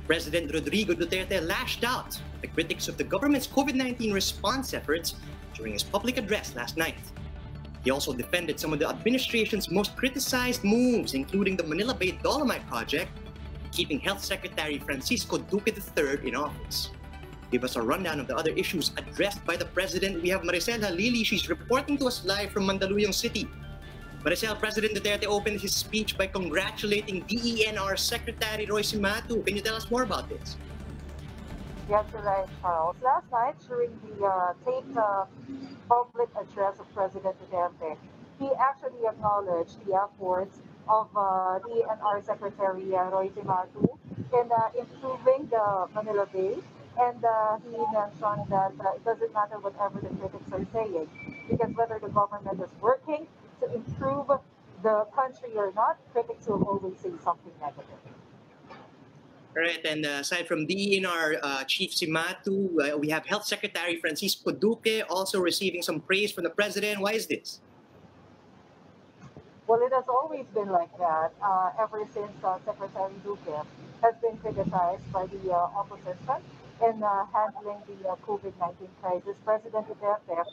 President Rodrigo Duterte lashed out at the critics of the government's COVID-19 response efforts during his public address last night. He also defended some of the administration's most criticized moves, including the Manila Bay dolomite project, keeping Health Secretary Francisco Duque III in office. Give us a rundown of the other issues addressed by the president. We have Maricel Halili. She's reporting to us live from Mandaluyong City. Maricel, President Duterte opened his speech by congratulating DENR Secretary Roy Cimatu. Can you tell us more about this? Yes, you're right, Charles. Last night, during the taped public address of President Duterte, he actually acknowledged the efforts of DENR Secretary Roy Cimatu in improving the Manila Bay. And he mentioned that it doesn't matter whatever the critics are saying, because whether the government is working to improve the country or not, critics will always say something negative. Right, and aside from DENR Chief Cimatu, we have Health Secretary Francisco Duque also receiving some praise from the president. Why is this? Well, it has always been like that ever since Secretary Duque has been criticized by the opposition in handling the COVID-19 crisis. President Duterte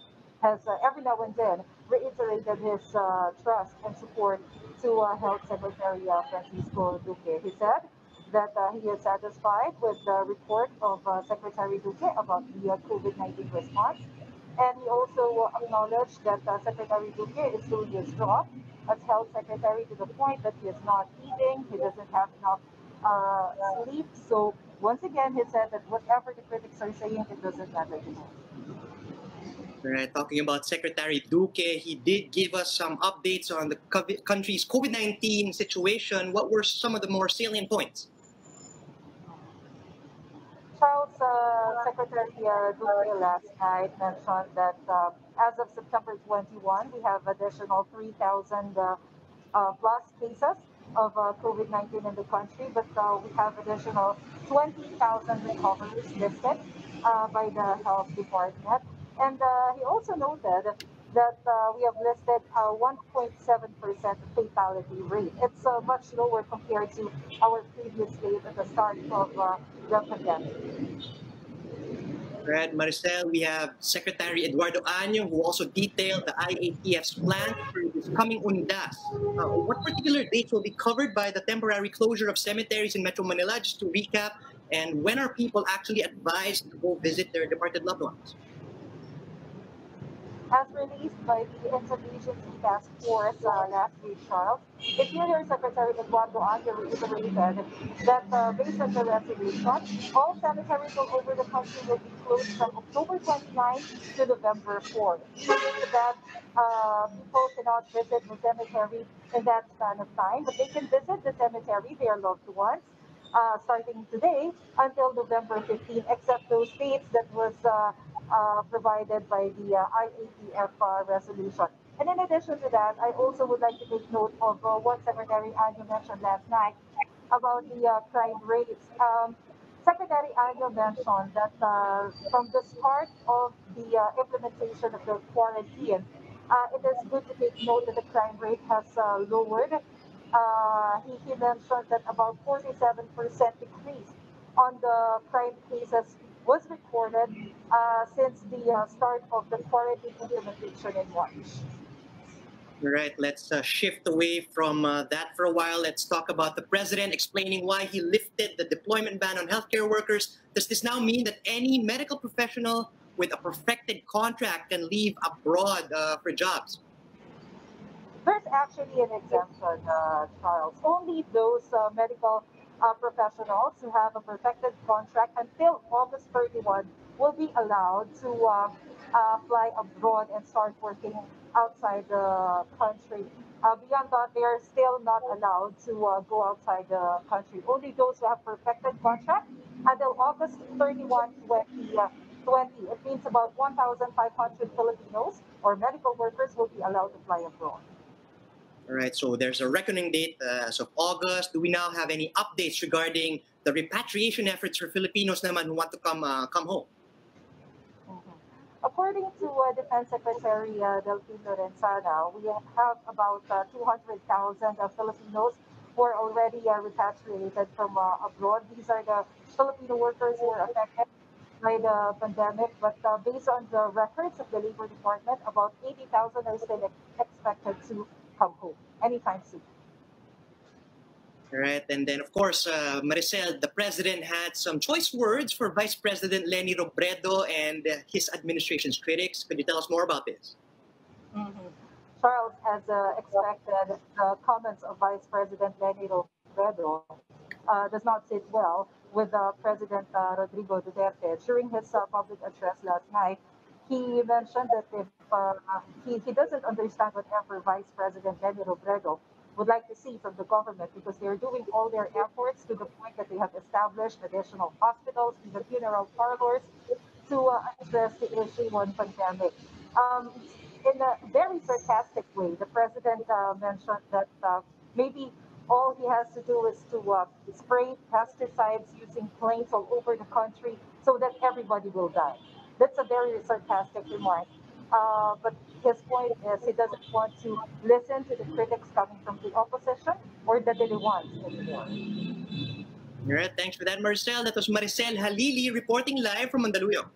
has every now and then reiterated his trust and support to Health Secretary Francisco Duque. He said that he is satisfied with the report of Secretary Duque about the COVID-19 response. And he also acknowledged that Secretary Duque is doing his job as health secretary to the point that he is not eating, he doesn't have enough sleep. So once again, he said that whatever the critics are saying, it doesn't matter to him. Right, talking about Secretary Duque, he did give us some updates on the country's COVID-19 situation. What were some of the more salient points? Charles, Secretary Duque last night mentioned that as of September 21, we have additional 3,000 plus cases of COVID-19 in the country, but we have additional 20,000 recoveries listed by the health department. And he also noted that we have listed a 1.7% fatality rate. It's much lower compared to our previous rate at the start of the pandemic. Right, Maricel, we have Secretary Eduardo Año, who also detailed the IATF's plan for this coming Undas. What particular dates will be covered by the temporary closure of cemeteries in Metro Manila, just to recap, and when are people actually advised to go visit their departed loved ones? As released by the Interagency Task Force last week, Charles, Interior Secretary Eduardo Año reiterated that based on the resolution, all cemeteries all over the country will be closed from October 29 to November 4. Meaning that people cannot visit the cemetery in that span of time, but they can visit the cemetery, their loved ones, starting today until November 15, except those dates that was provided by the IATF resolution. And in addition to that, I also would like to take note of what Secretary Año mentioned last night about the crime rates. Secretary Año mentioned that from the start of the implementation of the quarantine, it is good to take note that the crime rate has lowered. He mentioned that about 47% decrease on the crime cases was recorded since the start of the quarantine implementation in March. Right, let's shift away from that for a while. Let's talk about the president explaining why he lifted the deployment ban on healthcare workers. Does this now mean that any medical professional with a perfected contract can leave abroad for jobs? There's actually an exemption, Charles. Only those medical professionals who have a perfected contract until August 31 will be allowed to fly abroad and start working outside the country. Beyond that, they are still not allowed to go outside the country. Only those who have perfected contract until August 31, 2020. It means about 1,500 Filipinos or medical workers will be allowed to fly abroad. All right, so there's a reckoning date as of August. Do we now have any updates regarding the repatriation efforts for Filipinos naman who want to come home? According to Defense Secretary Delfin Lorenzana, we have about 200,000 Filipinos who are already repatriated from abroad. These are the Filipino workers who are affected by the pandemic, but based on the records of the Labor Department, about 80,000 are still expected to come home anytime soon. Right, and then of course, Maricel, the president had some choice words for Vice President Leni Robredo and his administration's critics. Could you tell us more about this? Mhm. Charles, as expected, the comments of Vice President Leni Robredo does not sit well with President Rodrigo Duterte. During his public address last night, he mentioned that if he doesn't understand whatever Vice President Leni Robredo would like to see from the government because they're doing all their efforts to the point that they have established additional hospitals, even funeral parlors, to address the issue on pandemic. In a very sarcastic way, the president mentioned that maybe all he has to do is to spray pesticides using planes all over the country so that everybody will die. That's a very sarcastic remark. But his point is he doesn't want to listen to the critics coming from the opposition or the Diliwans anymore. All right, thanks for that, Maricel. That was Maricel Halili reporting live from Mandaluyong.